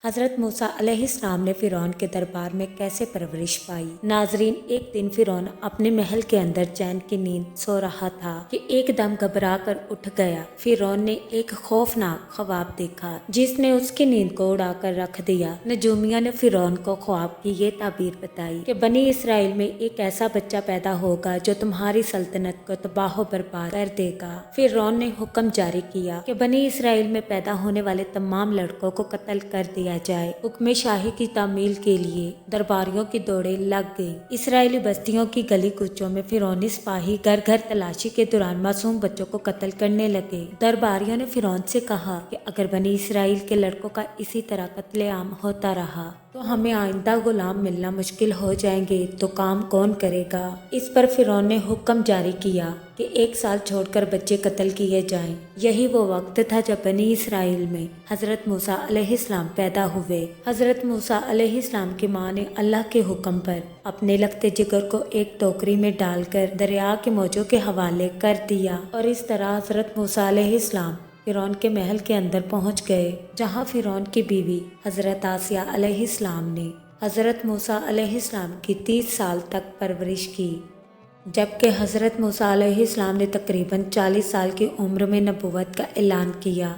حضرت موسیٰ علیہ السلام نے فرعون کے دربار میں کیسے پرورش پائی۔ ناظرین، ایک دن فرعون اپنے محل کے اندر چین کی نیند سو رہا تھا کہ ایک دم گھبرا کر اٹھ گیا۔ فرعون نے ایک خوفناک خواب دیکھا جس نے اس کی نیند کو اڑا کر رکھ دیا۔ نجومیہ نے فرعون کو خواب کی یہ تعبیر بتائی کہ بنی اسرائیل میں ایک ایسا بچہ پیدا ہوگا جو تمہاری سلطنت کو تباہ و برباد کر دے گا۔ فرعون نے حکم جاری کیا کہ بنی اسرائیل میں پیدا ہونے والے تمام لڑکوں کو قتل کر دیا جائے۔ حکم شاہی کی تعمیل کے لیے درباریوں کی دوڑیں لگ گئیں۔ اسرائیلی بستیوں کی گلی کوچوں میں فرعونی سپاہی گھر گھر تلاشی کے دوران معصوم بچوں کو قتل کرنے لگے۔ درباریوں نے فرعون سے کہا کہ اگر بنی اسرائیل کے لڑکوں کا اسی طرح قتل عام ہوتا رہا تو ہمیں آئندہ غلام ملنا مشکل ہو جائیں گے، تو کام کون کرے گا؟ اس پر فرعون نے حکم جاری کیا کہ 1 سال چھوڑ کر بچے قتل کیے جائیں۔ یہی وہ وقت تھا جب بنی اسرائیل میں حضرت موسیٰ علیہ السلام پیدا ہوئے۔ حضرت موسیٰ علیہ السلام کی ماں نے اللہ کے حکم پر اپنے لگتے جگر کو ایک ٹوکری میں ڈال کر دریا کے موجوں کے حوالے کر دیا، اور اس طرح حضرت موسیٰ علیہ السلام فرعون کے محل کے اندر پہنچ گئے، جہاں فرعون کی بیوی حضرت آسیہ علیہ السلام نے حضرت موسیٰ علیہ السلام کی 30 سال تک پرورش کی، جبکہ حضرت موسیٰ علیہ السلام نے تقریباً 40 سال کی عمر میں نبوت کا اعلان کیا۔